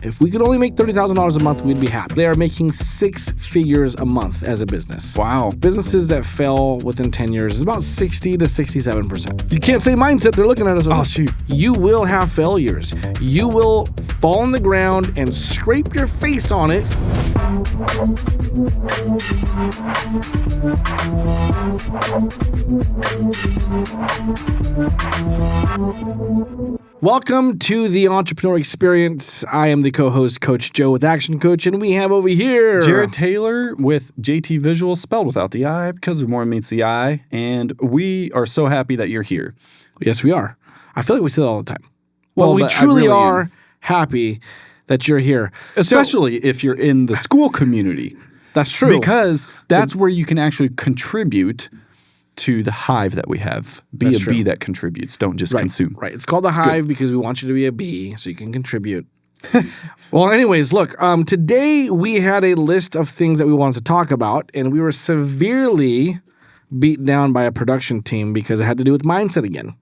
If we could only make $30,000 a month, we'd be happy. They are making 6 figures a month as a business. Wow. Businesses that fail within 10 years is about 60 to 67%. You can't say mindset. They're looking at us. Oh, shoot. You will have failures. You will fall on the ground and scrape your face on it. Welcome to the Entrepreneurial Experience. I am the co-host, Coach Joe with ActionCOACH, and we have over here Jared Taylor with JT Visual, spelled without the I because more meets the I, and we are so happy that you're here. Yes, we are. I feel like we say that all the time. Well, we but truly I really are am. happy that you're here. Especially if you're in the school community. That's true. Because that's where you can actually contribute to the hive that we have. Be That's a true. bee that contributes. Don't just consume. Right. It's called the hive because we want you to be a bee so you can contribute. Well, anyways, look, today we had a list of things that we wanted to talk about, and we were severely beat down by a production team because it had to do with mindset again.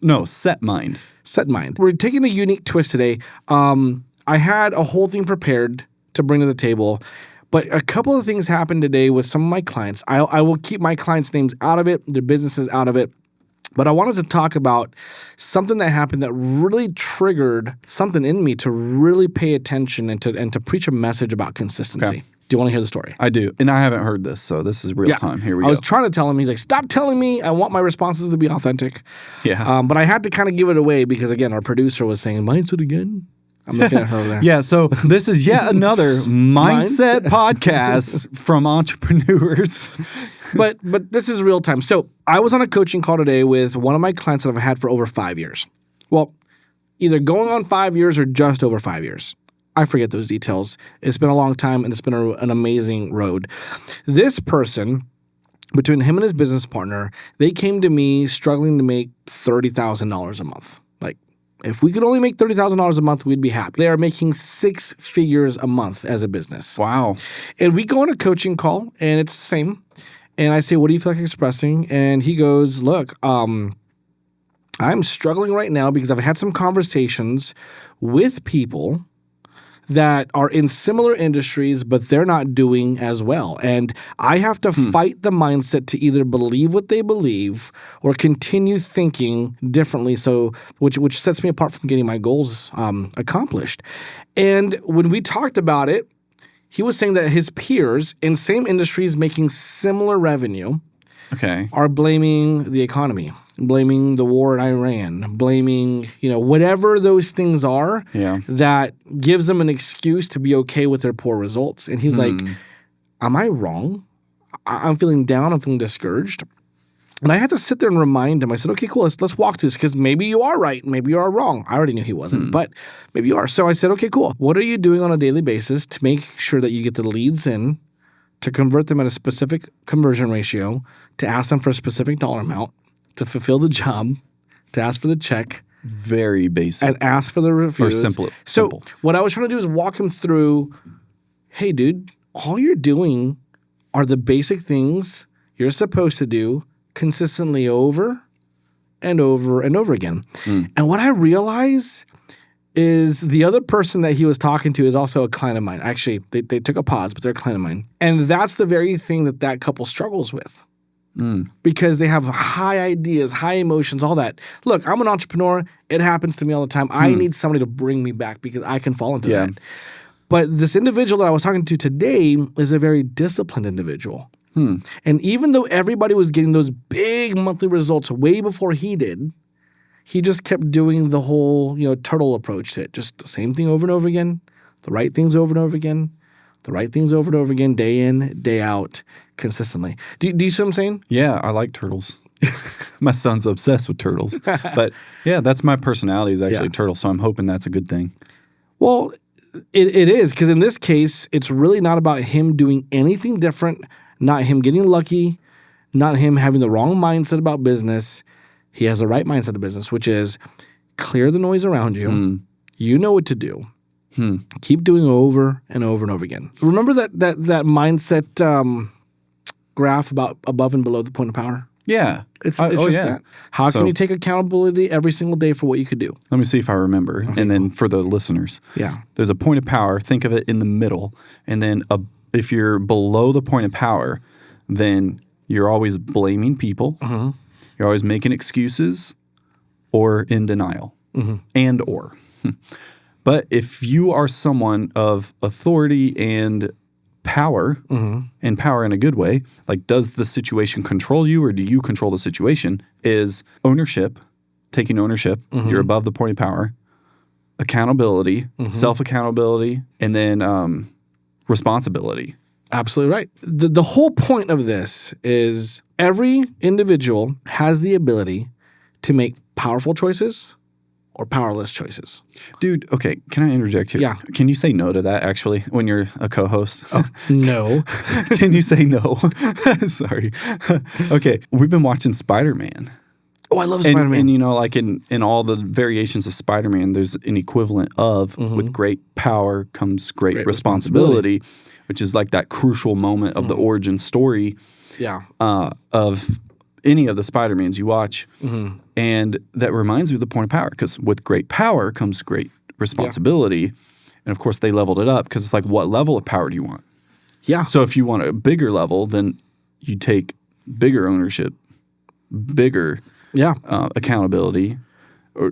No, set mind. Set mind. We're taking a unique twist today. I had a whole thing prepared to bring to the table, but a couple of things happened today with some of my clients. I will keep my clients' names out of it, their businesses out of it, but I wanted to talk about something that happened that really triggered something in me to really pay attention and to preach a message about consistency. Okay. Do you want to hear the story? I do. And I haven't heard this, so this is real time. Here we I go. was trying to tell him. He's like, stop telling me. I want my responses to be authentic. Yeah. But I had to kind of give it away because, again, our producer was saying, mindset again? I'm looking at her over there. Yeah, so this is yet another mindset podcast from entrepreneurs. But this is real time. So I was on a coaching call today with one of my clients that I've had for over 5 years. Well, either going on 5 years or just over 5 years. I forget those details. It's been a long time, and it's been an amazing road. This person, between him and his business partner, they came to me struggling to make $30,000 a month. Like, if we could only make $30,000 a month, we'd be happy. They are making 6 figures a month as a business. Wow. And we go on a coaching call, and it's the same. And I say, what do you feel like expressing? And he goes, look, I'm struggling right now because I've had some conversations with people that are in similar industries, but they're not doing as well. And I have to fight the mindset to either believe what they believe or continue thinking differently, so which sets me apart from getting my goals accomplished. And when we talked about it, he was saying that his peers in same industries making similar revenue are blaming the economy, blaming the war in Iran, blaming, whatever those things are that gives them an excuse to be okay with their poor results. And he's like, am I wrong? I'm feeling down. I'm feeling discouraged. And I had to sit there and remind him. I said, okay, cool. Let's walk through this because maybe you are right. Maybe you are wrong. I already knew he wasn't, but maybe you are. So I said, okay, cool. What are you doing on a daily basis to make sure that you get the leads in, to convert them at a specific conversion ratio, to ask them for a specific dollar amount, to fulfill the job, to ask for the check. Very basic. And ask for the reviews. Or simple. So what I was trying to do is walk him through, hey, dude, all you're doing are the basic things you're supposed to do consistently over and over and over again. And what I realize is the other person that he was talking to is also a client of mine. Actually, they took a pause, but they're a client of mine. And that's the very thing that couple struggles with. Because they have high ideas, high emotions, all that. Look, I'm an entrepreneur. It happens to me all the time. I need somebody to bring me back because I can fall into that. But this individual that I was talking to today is a very disciplined individual. And even though everybody was getting those big monthly results way before he did, he just kept doing the whole, turtle approach to it. Just the same thing over and over again, the right things over and over again, the right things over and over again, day in, day out, consistently. Do you see what I'm saying? Yeah, I like turtles. My son's obsessed with turtles. But yeah, that's my personality is actually turtle, so I'm hoping that's a good thing. Well, it is, because in this case, it's really not about him doing anything different, not him getting lucky, not him having the wrong mindset about business. He has the right mindset of business, which is clear the noise around you. You know what to do. Keep doing over and over and over again. Remember that mindset graph about above and below the point of power? Yeah. It's just yeah. that. How can you take accountability every single day for what you could do? Let me see if I remember. Okay, and then for the listeners, there's a point of power. Think of it in the middle. And then if you're below the point of power, then you're always blaming people. You're always making excuses or in denial and or. But if you are someone of authority and power, and power in a good way, like does the situation control you or do you control the situation, is ownership, taking ownership. You're above the point of power. Accountability, self-accountability, and then responsibility. Absolutely right. The whole point of this is every individual has the ability to make powerful choices or powerless choices. Dude, okay, can I interject here? Yeah. Can you say no to that, actually, when you're a co-host? Oh, no. Can you say no? Sorry. Okay, we've been watching Spider-Man. Oh, I love Spider-Man. And you know, like in all the variations of Spider-Man, there's an equivalent of with great power comes great responsibility, which is like that crucial moment of the origin story of any of the Spider-Mans you watch. And that reminds me of the point of power, because with great power comes great responsibility. And of course, they leveled it up because it's like, what level of power do you want? Yeah. So if you want a bigger level, then you take bigger ownership, bigger accountability.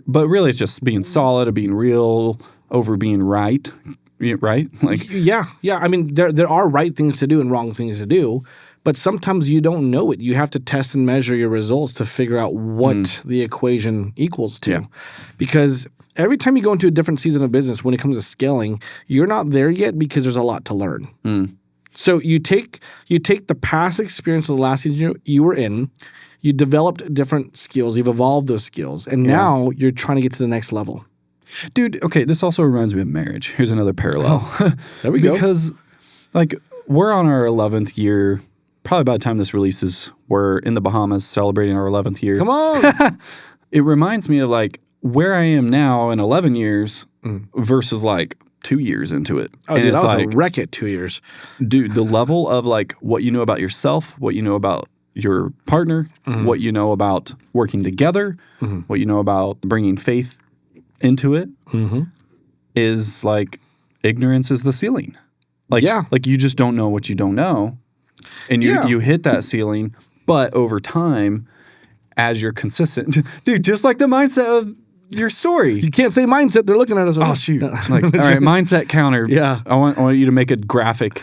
But really, it's just being solid or being real over being right. Right? Like, yeah. I mean, there are right things to do and wrong things to do. But sometimes you don't know it. You have to test and measure your results to figure out what the equation equals to. Yeah. Because every time you go into a different season of business, when it comes to scaling, you're not there yet because there's a lot to learn. So you take the past experience of the last season you were in, you developed different skills, you've evolved those skills, and now you're trying to get to the next level. Dude, okay, this also reminds me of marriage. Here's another parallel. There we go. Because, like, we're on our 11th year. Probably by the time this releases, we're in the Bahamas celebrating our 11th year. Come on. It reminds me of like where I am now in 11 years versus like 2 years into it. Oh, and dude, I was like, a wreck at 2 years. Dude, the level of like what you know about yourself, what you know about your partner, what you know about working together, what you know about bringing faith into it is like ignorance is the ceiling. Like, like you just don't know what you don't know. And you hit that ceiling, but over time, as you're consistent, dude, just like the mindset of your story. You can't say mindset; they're looking at us. Oh shoot! Like, all right, mindset counter. Yeah, I want you to make a graphic,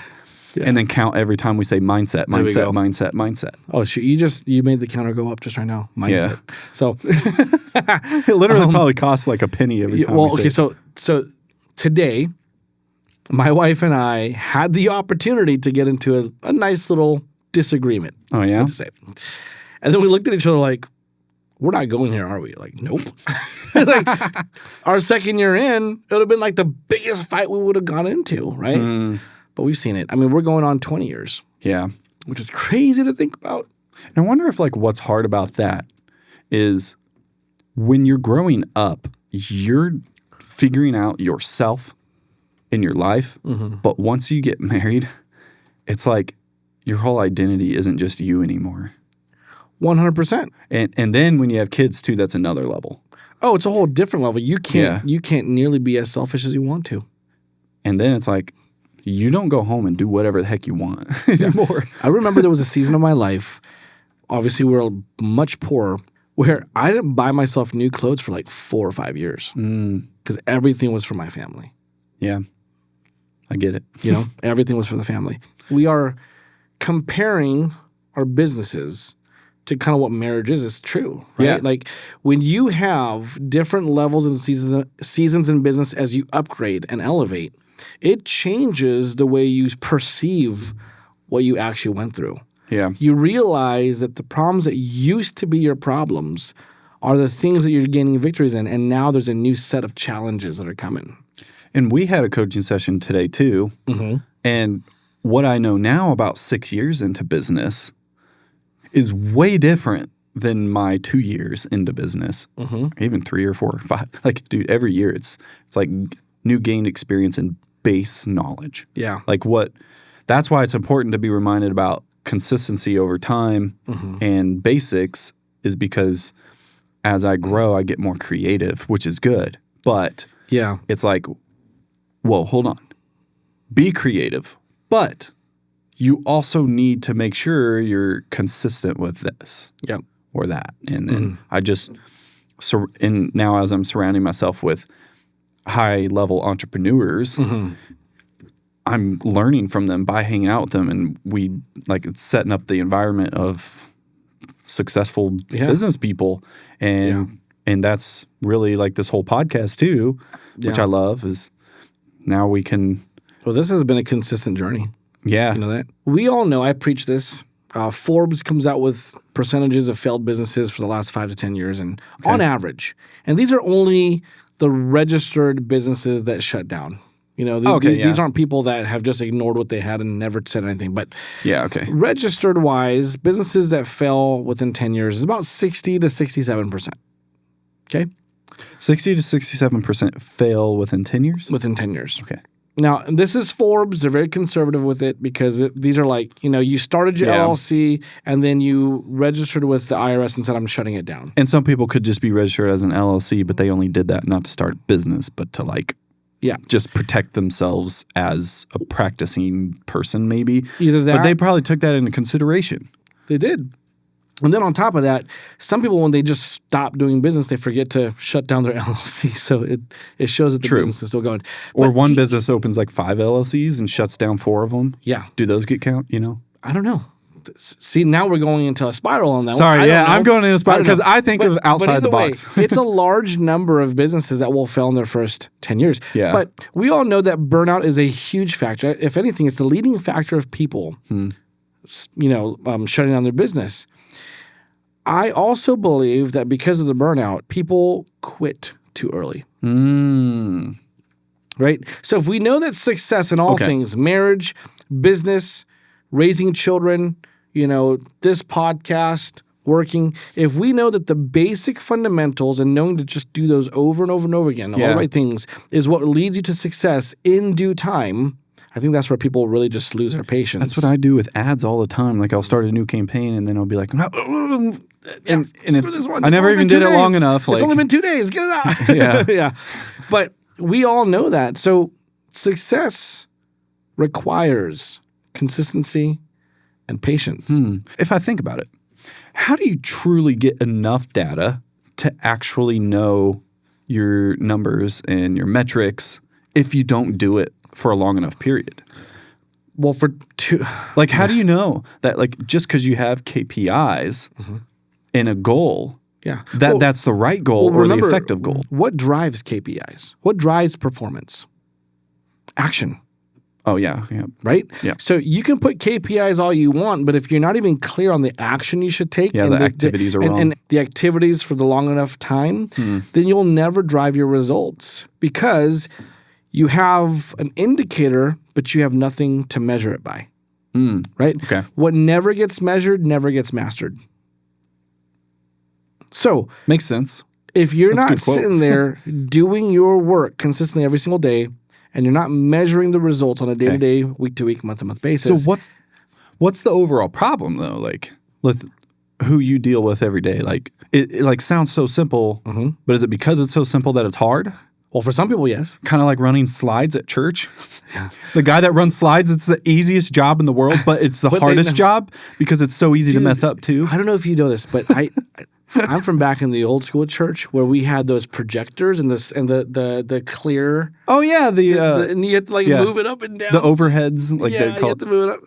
and then count every time we say mindset. Oh shoot! You made the counter go up just right now. Mindset. Yeah. So it literally probably costs like a penny every time. Well, okay, so today, my wife and I had the opportunity to get into a nice little disagreement. Oh, yeah? To say. And then we looked at each other like, we're not going here, are we? Like, nope. Like, our second year in, it would have been like the biggest fight we would have gone into, right? But we've seen it. I mean, we're going on 20 years. Yeah. Which is crazy to think about. And I wonder if like what's hard about that is when you're growing up, you're figuring out yourself in your life, but once you get married, it's like your whole identity isn't just you anymore. 100%. And then when you have kids too, that's another level. Oh, it's a whole different level. You can't nearly be as selfish as you want to. And then it's like you don't go home and do whatever the heck you want anymore. I remember there was a season of my life, obviously we were much poorer, where I didn't buy myself new clothes for like 4 or 5 years because everything was for my family. Yeah. I get it. You know, everything was for the family. We are comparing our businesses to kind of what marriage is. It's true, right? Yeah. Like when you have different levels and seasons in business as you upgrade and elevate, it changes the way you perceive what you actually went through. Yeah. You realize that the problems that used to be your problems are the things that you're gaining victories in, and now there's a new set of challenges that are coming. And we had a coaching session today too. And what I know now about 6 years into business is way different than my 2 years into business, even 3 or 4 or 5. Like, dude, every year it's like new gained experience and base knowledge. Yeah. Like that's why it's important to be reminded about consistency over time and basics is because as I grow, I get more creative, which is good. But it's like, whoa, hold on. Be creative. But you also need to make sure you're consistent with this or that. And then and now as I'm surrounding myself with high-level entrepreneurs, I'm learning from them by hanging out with them, and it's setting up the environment of successful business people, and that's really like this whole podcast too, which I love. Is now we can. Well, this has been a consistent journey. Yeah, you know that. We all know. I preach this. Forbes comes out with percentages of failed businesses for the last 5 to 10 years, and on average, and these are only the registered businesses that shut down. You know, these aren't people that have just ignored what they had and never said anything. But registered wise, businesses that fail within 10 years is about 60 to 67%. Okay? 60 to 67% fail within 10 years? Within 10 years. Okay. Now, this is Forbes. They're very conservative with it because these are like, you started your LLC and then you registered with the IRS and said, I'm shutting it down. And some people could just be registered as an LLC, but they only did that not to start a business, but to just protect themselves as a practicing person maybe. Either that. But they probably took that into consideration. They did. And then on top of that, some people, when they just stop doing business, they forget to shut down their LLC. So it shows that the business is still going. Or one business opens like 5 LLCs and shuts down 4 of them. Yeah. Do those get count, I don't know. See, now we're going into a spiral on that one. Sorry, I'm going into a spiral because I think of outside the box. It's a large number of businesses that will fail in their first 10 years. Yeah. But we all know that burnout is a huge factor. If anything, it's the leading factor of people, shutting down their business. I also believe that because of the burnout, people quit too early. Right? So if we know that success in all things, marriage, business, raising children, this podcast, working, if we know that the basic fundamentals and knowing to just do those over and over and over again, all the right things, is what leads you to success in due time, I think that's where people really just lose their patience. That's what I do with ads all the time. Like I'll start a new campaign and then I'll be like, I never even did it long enough. It's only been 2 days. Get it out. Yeah. But we all know that. So success requires consistency and patience. If I think about it, how do you truly get enough data to actually know your numbers and your metrics if you don't do it for a long enough period? Well, how do you know that just because you have KPIs and a goal, that's the right goal or the effective goal? What drives KPIs? What drives performance? Action. Oh, yeah. Right? Yeah. So you can put KPIs all you want, but if you're not even clear on the action you should take and the activities are wrong. And the activities for the long enough time, then you'll never drive your results because you have an indicator, but you have nothing to measure it by. Right? Okay. What never gets measured never gets mastered. So makes sense. If you're not sitting there doing your work consistently every single day, and you're not measuring the results on a day-to-day, week-to-week, month-to-month basis. So what's the overall problem though? Like with who you deal with every day? Like it sounds so simple, but is it because it's so simple that it's hard? Well, for some people, yes. Kind of like running slides at church. The guy that runs slides, it's the easiest job in the world, but it's the hardest job because it's so easy to mess up too. I don't know if you know this, but I'm from back in the old school church where we had those projectors and the clear. Oh yeah, and you had to move it up and down. The overheads, you had to move it up.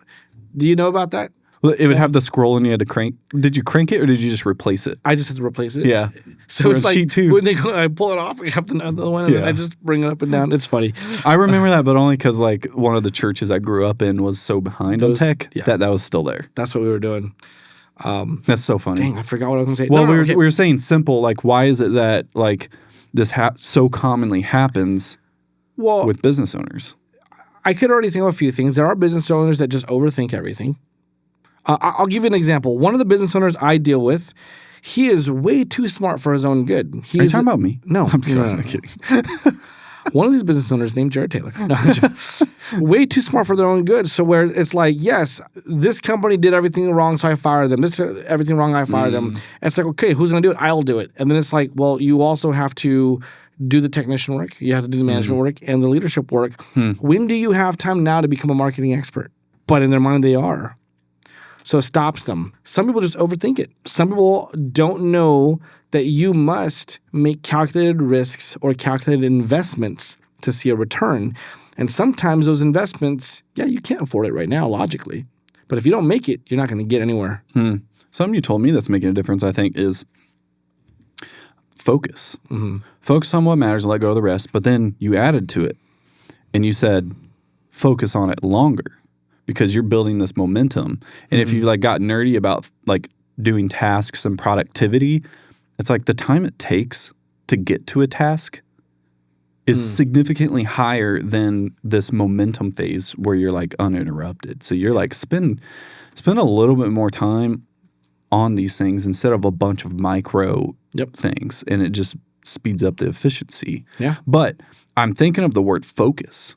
Do you know about that? It would have the scroll and you had to crank. Did you crank it or did you just replace it? I just had to replace it. Yeah. So it's like when I pull it off, I have another one and I just bring it up and down. It's funny. I remember that, but only because one of the churches I grew up in was so behind on tech that was still there. That's what we were doing. That's so funny. Dang, I forgot what I was going to say. Well, we were saying simple. Like, why is it that this so commonly happens with business owners? I could already think of a few things. There are business owners that just overthink everything. I'll give you an example. One of the business owners I deal with, he is way too smart for his own good. Are you talking about me? No. I'm kidding. One of these business owners named Jared Taylor. No, way too smart for their own good. So where it's like, yes, this company did everything wrong, so I fired them. This everything wrong, I fired them. And it's like, okay, who's going to do it? I'll do it. And then it's like, well, you also have to do the technician work. You have to do the management work and the leadership work. When do you have time now to become a marketing expert? But in their mind, they are. So it stops them. Some people just overthink it. Some people don't know that you must make calculated risks or calculated investments to see a return. And sometimes those investments, you can't afford it right now, logically. But if you don't make it, you're not going to get anywhere. Something you told me that's making a difference, I think, is focus. Focus on what matters and let go of the rest. But then you added to it and you said, focus on it longer. Because you're building this momentum. And if you like got nerdy about like doing tasks and productivity, it's like the time it takes to get to a task is significantly higher than this momentum phase where you're like uninterrupted. So you're like spend a little bit more time on these things instead of a bunch of micro things. And it just speeds up the efficiency. Yeah. But I'm thinking of the word focus.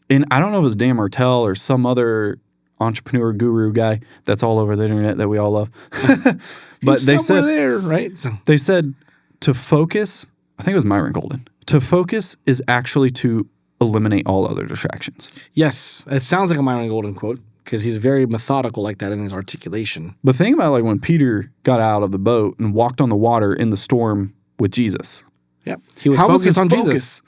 And I don't know if it's Dan Martell or some other entrepreneur guru guy that's all over the internet that we all love. But they said there, right? They said to focus, I think it was Myron Golden. To focus is actually to eliminate all other distractions. Yes. It sounds like a Myron Golden quote because he's very methodical like that in his articulation. But think about like when Peter got out of the boat and walked on the water in the storm with Jesus. Yep. He was focused on Jesus.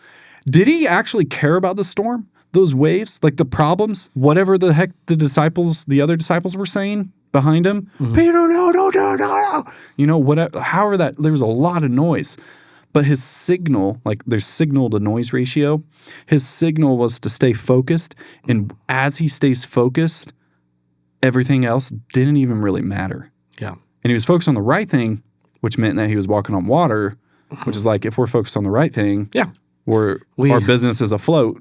Did he actually care about the storm? Those waves, like the problems, whatever the heck the other disciples were saying behind him, Peter, no. You know, whatever, however that, there was a lot of noise. But his signal, like there's signal to noise ratio, his signal was to stay focused. And as he stays focused, everything else didn't even really matter. Yeah. And he was focused on the right thing, which meant that he was walking on water, which is like if we're focused on the right thing, our business is afloat.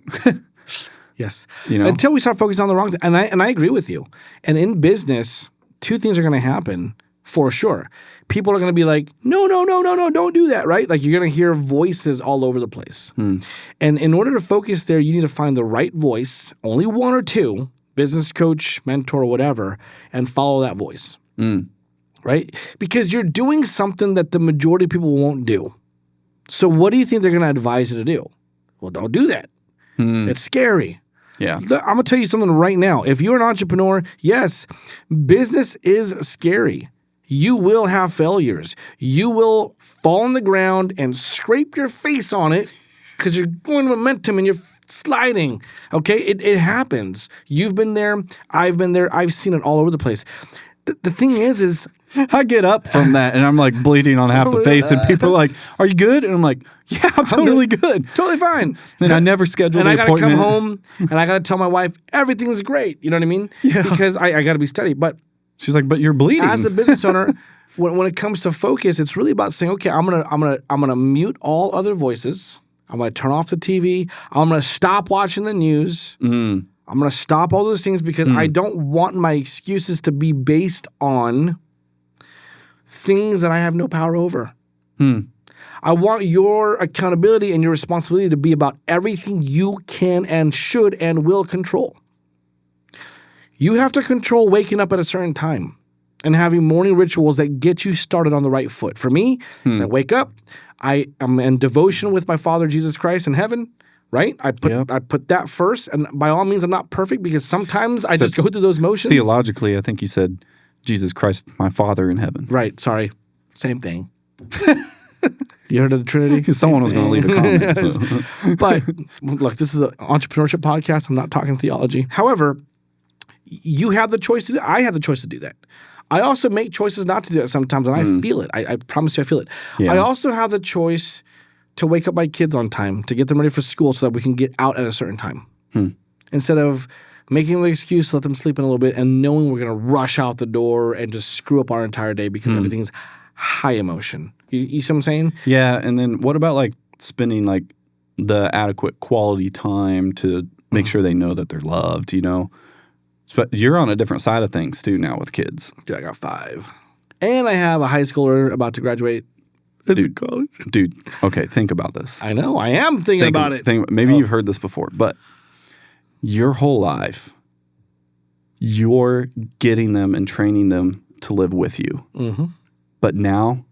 Yes. You know? Until we start focusing on the wrong thing. And I agree with you. And in business, two things are going to happen for sure. People are going to be like, no, don't do that, right? Like you're going to hear voices all over the place. And in order to focus there, you need to find the right voice, only one or two, business coach, mentor, whatever, and follow that voice. Right? Because you're doing something that the majority of people won't do. So what do you think they're going to advise you to do? Well, don't do that. It's scary. Yeah. I'm going to tell you something right now. If you're an entrepreneur, yes, business is scary. You will have failures. You will fall on the ground and scrape your face on it because you're going momentum and you're sliding. Okay? It happens. You've been there. I've been there. I've seen it all over the place. The thing is I get up from that and I'm like bleeding on half the face and people are like, are you good? And I'm like, yeah, I'm totally good. Totally fine. And I never scheduled the appointment. And I got to come home and I got to tell my wife, everything's great. You know what I mean? Yeah. Because I got to be steady. But she's like, but you're bleeding. As a business owner, when it comes to focus, it's really about saying, okay, I'm gonna mute all other voices. I'm gonna turn off the TV. I'm gonna stop watching the news. I'm gonna stop all those things because I don't want my excuses to be based on things that I have no power over. I want your accountability and your responsibility to be about everything you can and should and will control. You have to control waking up at a certain time and having morning rituals that get you started on the right foot. For me, as I wake up, I am in devotion with my Father, Jesus Christ in heaven, right? I put that first. And by all means, I'm not perfect because sometimes I just go through those motions. Theologically, I think you said Jesus Christ, my Father in heaven. Right. Sorry. Same thing. You heard of the Trinity? Someone was going to leave a comment. So. But look, this is an entrepreneurship podcast. I'm not talking theology. However, you have the choice to do. I have the choice to do that. I also make choices not to do that sometimes, and I feel it. I promise you I feel it. Yeah. I also have the choice to wake up my kids on time, to get them ready for school so that we can get out at a certain time. Instead of making the excuse to let them sleep in a little bit and knowing we're going to rush out the door and just screw up our entire day because everything's high emotion. You see what I'm saying? Yeah, and then what about like spending like the adequate quality time to make sure they know that they're loved, you know? But you're on a different side of things too now with kids. Dude, I got 5. And I have a high schooler about to graduate. Dude, okay, think about this. I know. I am thinking about it. Maybe you've heard this before, but your whole life, you're getting them and training them to live with you. Mm-hmm. But now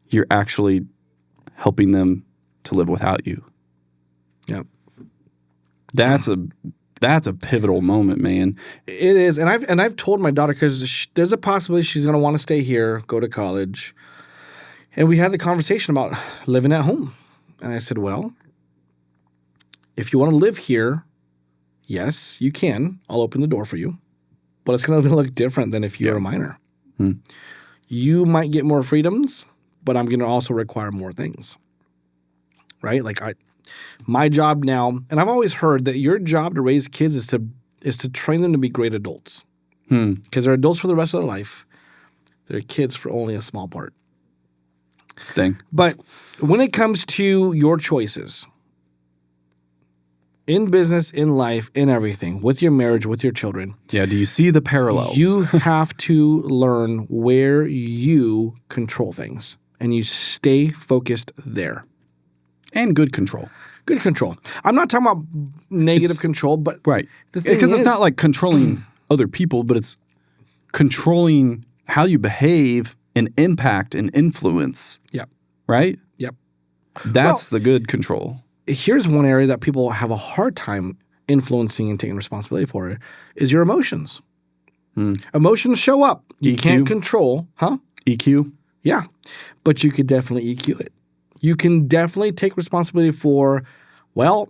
you're actually helping them to live without you. Yep. That's a pivotal moment, man. It is. And I've told my daughter, because there's a possibility she's going to want to stay here, go to college. And we had the conversation about living at home. And I said, well, if you want to live here, yes, you can. I'll open the door for you. But it's going to look different than if you're a minor. You might get more freedoms, but I'm going to also require more things. Right? Like my job now, and I've always heard that your job to raise kids is to train them to be great adults. Because they're adults for the rest of their life. They're kids for only a small part. But when it comes to your choices, in business, in life, in everything, with your marriage, with your children. Yeah, do you see the parallels? You have to learn where you control things, and you stay focused there. And good control. Good control. I'm not talking about negative control, but right. Because it's not like controlling other people, but it's controlling how you behave and impact and influence. Yep. Right? Yep. That's the good control. Here's one area that people have a hard time influencing and taking responsibility for is your emotions. Emotions show up. You can't control. EQ? Yeah. But you could definitely EQ it. You can definitely take responsibility for, well,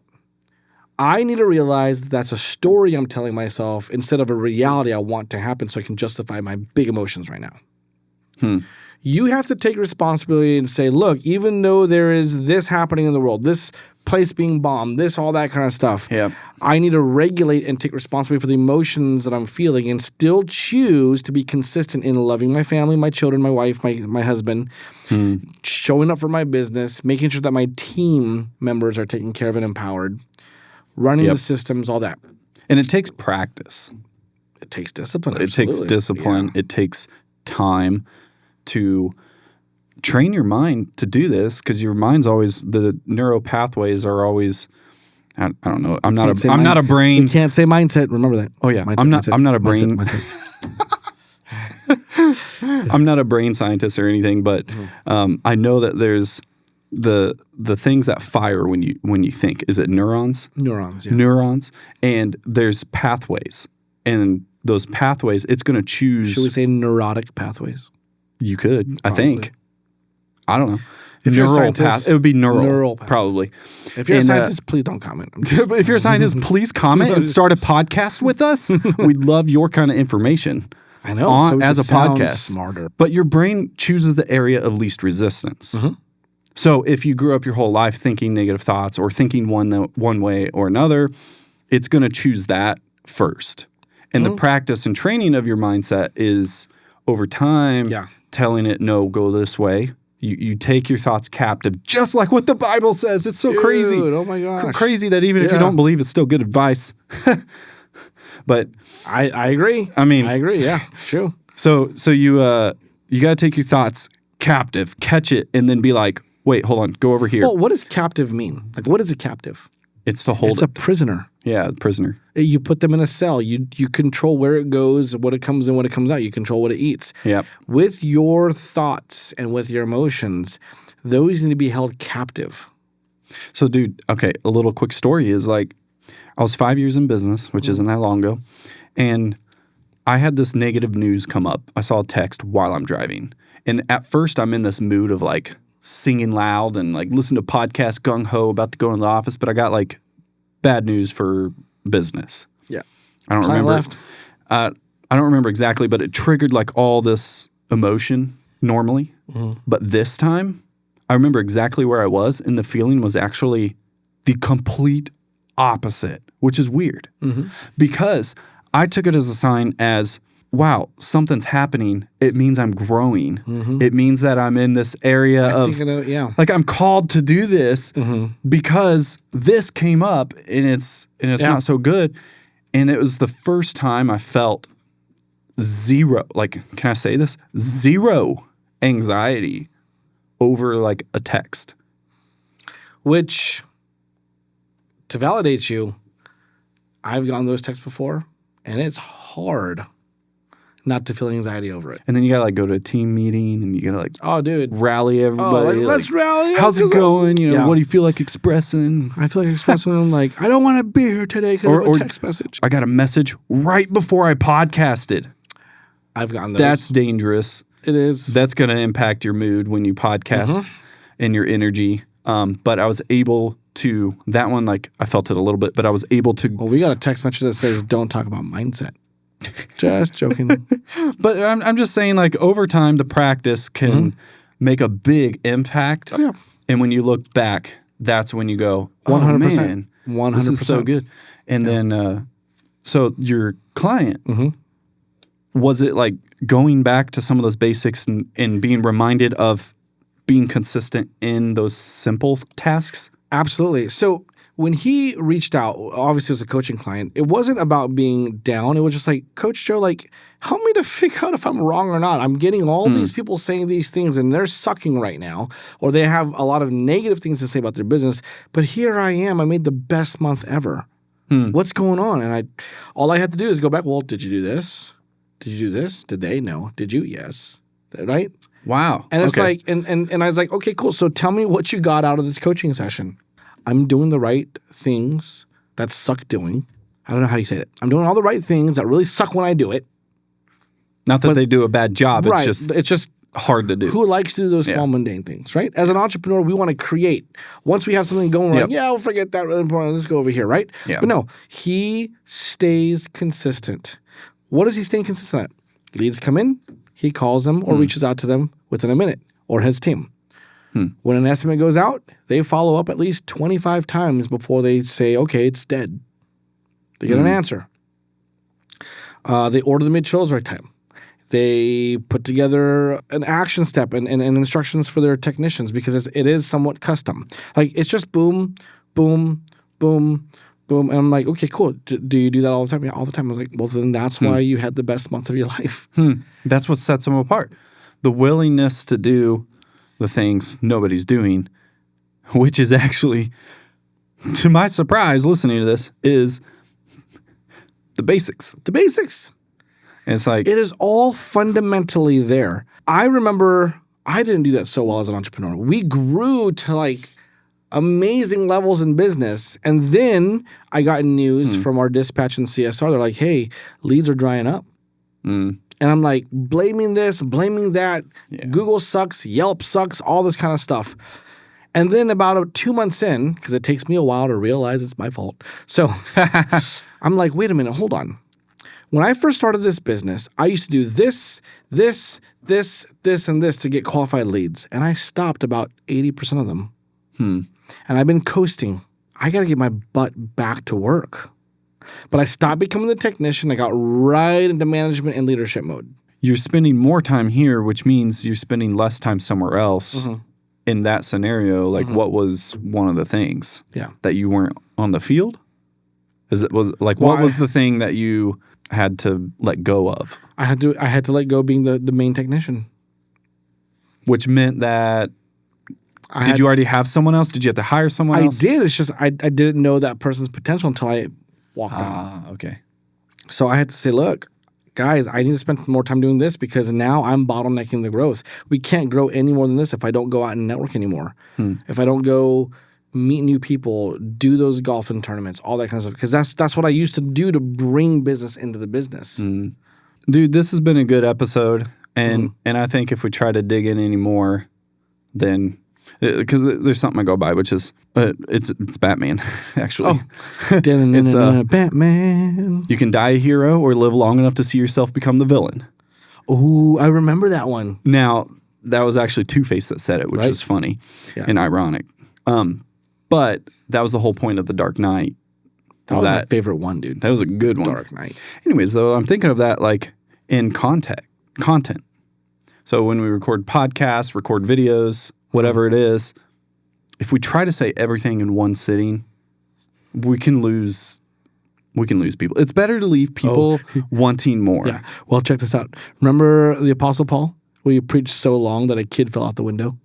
I need to realize that's a story I'm telling myself instead of a reality I want to happen so I can justify my big emotions right now. You have to take responsibility and say, look, even though there is this happening in the world, this place being bombed, all that kind of stuff, I need to regulate and take responsibility for the emotions that I'm feeling and still choose to be consistent in loving my family, my children, my wife, my husband, showing up for my business, making sure that my team members are taken care of and empowered, running the systems, all that. And it takes practice. It takes discipline. It takes discipline. Yeah. It takes time to train your mind to do this because your mind's always the neural pathways are always. I don't know. I'm not a brain. You can't say mindset. Remember that. Oh yeah. Mindset, I'm not a brain. I'm not a brain scientist or anything, but I know that there's the things that fire when you think. Is it neurons? Neurons. Yeah. Neurons, and there's pathways, and those pathways. It's going to choose. Should we say neurotic pathways? You could. Probably. I think. I don't know. If you're a scientist, it would be neural probably. If you're a scientist, please don't comment. If you're a scientist, please comment and start a podcast with us. We'd love your kind of information. I know. So as a podcast. Smarter. But your brain chooses the area of least resistance. So if you grew up your whole life thinking negative thoughts or thinking one way or another, it's going to choose that first. And the practice and training of your mindset is over time telling it, no, go this way. You take your thoughts captive, just like what the Bible says. It's so crazy. Oh my gosh. Crazy that even if you don't believe, it's still good advice. But I agree. I mean, I agree. Yeah, true. So you got to take your thoughts captive, catch it, and then be like, wait, hold on, go over here. Well, what does captive mean? Like, what is a captive? It's to hold. It's a prisoner. Yeah, prisoner. You put them in a cell. You control where it goes, what it comes in, what it comes out. You control what it eats. Yeah. With your thoughts and with your emotions, those need to be held captive. So, dude, okay, a little quick story is like, I was 5 years in business, which isn't that long ago, and I had this negative news come up. I saw a text while I'm driving, and at first I'm in this mood of like singing loud and like listen to podcasts gung-ho about to go in the office, but I got like bad news for business. Yeah. I don't remember. Left. I don't remember exactly, but it triggered like all this emotion normally. But this time, I remember exactly where I was, and the feeling was actually the complete opposite, which is weird. Because I took it as a sign as, wow, something's happening. It means I'm growing. It means that I'm in this area like I'm called to do this because this came up and it's not so good. And it was the first time I felt zero, like, can I say this? Zero anxiety over like a text. Which, to validate you, I've gotten those texts before, and it's hard not to feel anxiety over it. And then you gotta like go to a team meeting and you gotta like rally everybody. Let's rally. How's it going? You know, what do you feel like expressing? I feel like expressing I'm like, I don't want to be here today because of a text message. I got a message right before I podcasted. I've gotten those. That's dangerous. It is. That's gonna impact your mood when you podcast and your energy. But I was able to, that one, like I felt it a little bit, but I was able to. Well, we got a text message that says, don't talk about mindset. Just joking. But I'm just saying, like, over time, the practice can make a big impact. Oh, yeah. And when you look back, that's when you go, 100%. Man, 100%. This is so good. And then, so your client, was it like going back to some of those basics and being reminded of being consistent in those simple tasks? Absolutely. So when he reached out, obviously it was a coaching client, it wasn't about being down. It was just like, Coach Joe, like, help me to figure out if I'm wrong or not. I'm getting all these people saying these things and they're sucking right now, or they have a lot of negative things to say about their business. But here I am. I made the best month ever. What's going on? And all I had to do is go back, well, did you do this? Did you do this? Did they? No. Did you? Yes. Right? Wow. And it's like, and I was like, okay, cool. So tell me what you got out of this coaching session. I'm doing the right things that suck doing. I don't know how you say it. I'm doing all the right things that really suck when I do it. Not that they do a bad job. Right. It's just hard to do. Who likes to do those small mundane things, right? As an entrepreneur, we want to create. Once we have something going, we're like, we'll forget that really important. Let's go over here, right? Yeah. But no, he stays consistent. What is he staying consistent at? Leads come in, he calls them or reaches out to them within a minute, or his team. When an estimate goes out, they follow up at least 25 times before they say, okay, it's dead. They get an answer. They order the materials right time. They put together an action step and instructions for their technicians because it is somewhat custom. Like, it's just boom, boom, boom, boom. And I'm like, okay, cool. Do you do that all the time? Yeah, all the time. I was like, well, then that's why you had the best month of your life. That's what sets them apart. The willingness to do the things nobody's doing, which is actually, to my surprise, listening to this, is the basics. The basics. And it's like, it is all fundamentally there. I remember I didn't do that so well as an entrepreneur. We grew to like amazing levels in business. And then I got news from our dispatch and CSR. They're like, hey, leads are drying up. And I'm like, blaming this, blaming that. Yeah. Google sucks, Yelp sucks, all this kind of stuff. And then about 2 months in, because it takes me a while to realize it's my fault. So I'm like, wait a minute, hold on. When I first started this business, I used to do this, and this to get qualified leads. And I stopped about 80% of them. And I've been coasting. I got to get my butt back to work. But I stopped becoming the technician. I got right into management and leadership mode. You're spending more time here, which means you're spending less time somewhere else. In that scenario, like what was one of the things that you weren't on the field? What was the thing that you had to let go of? I had to let go of being the main technician. Which meant that did you already have someone else? Did you have to hire someone else? I did. It's just I didn't know that person's potential until I walked on. Okay. So I had to say, look, guys, I need to spend more time doing this because now I'm bottlenecking the growth. We can't grow any more than this if I don't go out and network anymore. If I don't go meet new people, do those golfing tournaments, all that kind of stuff. Because that's what I used to do to bring business into the business. Dude, this has been a good episode. And I think if we try to dig in any more, then because there's something I go by, which is it's Batman, actually. It's Batman. You can die a hero or live long enough to see yourself become the villain. Oh, I remember that one. Now, that was actually Two-Face that said it, which was funny and ironic. But that was the whole point of The Dark Knight. That was my favorite one, dude. That was a good one. Dark Knight. Anyways, though, I'm thinking of that like in content. So when we record podcasts, record videos, whatever it is, if we try to say everything in one sitting, we can lose people. It's better to leave people wanting more. Yeah. Well, check this out. Remember the Apostle Paul, where you preached so long that a kid fell out the window?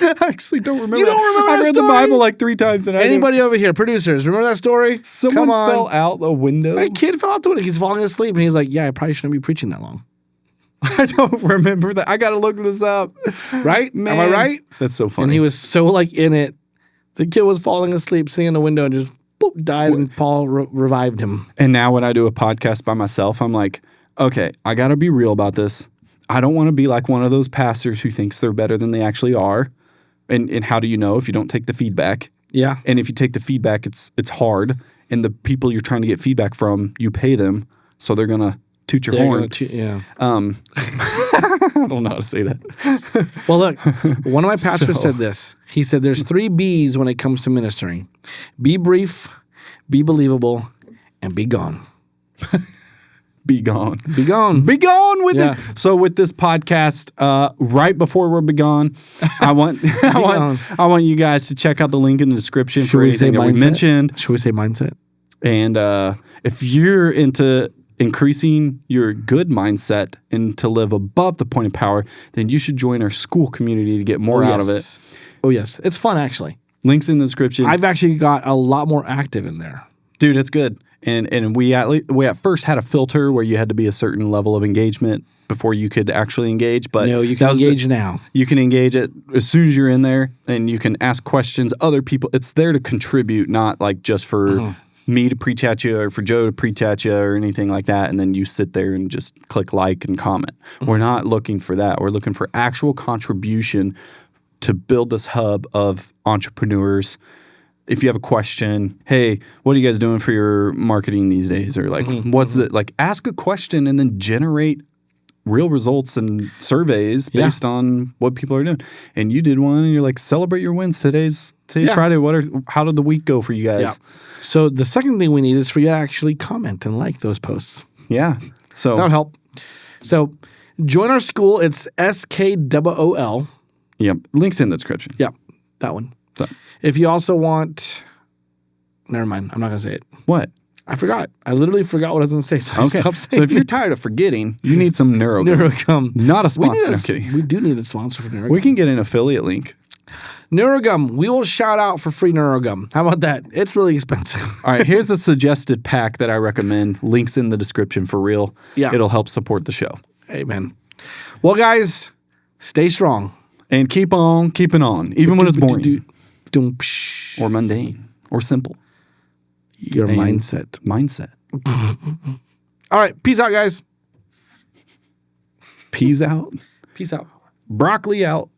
I actually don't remember. You don't remember I that read story? the Bible like 3 times. And Anybody over here, producers, remember that story? Someone Come on. fell out the window. A kid fell out the window. He's falling asleep, and he's like, "Yeah, I probably shouldn't be preaching that long." I don't remember that. I got to look this up. Right? Man. Am I right? That's so funny. And he was so like in it. The kid was falling asleep, sitting in the window, and just boop, died, and Paul revived him. And now when I do a podcast by myself, I'm like, okay, I got to be real about this. I don't want to be like one of those pastors who thinks they're better than they actually are. And how do you know if you don't take the feedback? Yeah. And if you take the feedback, it's hard. And the people you're trying to get feedback from, you pay them, so they're gonna toot your horn. Yeah. I don't know how to say that. Well, look, one of my pastors said this. He said, "There's 3 B's when it comes to ministering: be brief, be believable, and be gone." Be gone. Be gone. Be gone with it. So with this podcast, right before we're be gone, I want you guys to check out the link in the description for anything that we mentioned. Should we say mindset? And if you're into increasing your good mindset and to live above the point of power, then you should join our school community to get more out of it. Oh, yes. It's fun, actually. Links in the description. I've actually got a lot more active in there. Dude, it's good. And we at first had a filter where you had to be a certain level of engagement before you could actually engage. But no, you can engage now. You can engage it as soon as you're in there, and you can ask questions. Other people, it's there to contribute, not like just for me to preach at you or for Joe to preach at you or anything like that. And then you sit there and just click like and comment. We're not looking for that. We're looking for actual contribution to build this hub of entrepreneurs. If you have a question, hey, what are you guys doing for your marketing these days? Or like, what's the, like, ask a question and then generate real results and surveys based on what people are doing. And you did one and you're like, celebrate your wins. Today's Friday. How did the week go for you guys? Yeah. So the second thing we need is for you to actually comment and like those posts. Yeah. So that'll help. So join our school. It's SKOOL. Yep. Links in the description. Yep. That one. So if you also want, never mind. I'm not going to say it. What? I forgot. I literally forgot what I was going to say. So I stopped saying So if you're tired of forgetting, you need some Neuro. NeuroGum. Not a sponsor. I'm kidding. We do need a sponsor for NeuroGum. We can get an affiliate link. NeuroGum. We will shout out for free NeuroGum. How about that? It's really expensive. All right. Here's a suggested pack that I recommend. Links in the description for real. Yeah. It'll help support the show. Amen. Well, guys, stay strong. And keep on keeping on, even when it's boring. Or mundane. Or simple. Your mindset. All right. Peace out, guys. Peace out. Peace out. Broccoli out.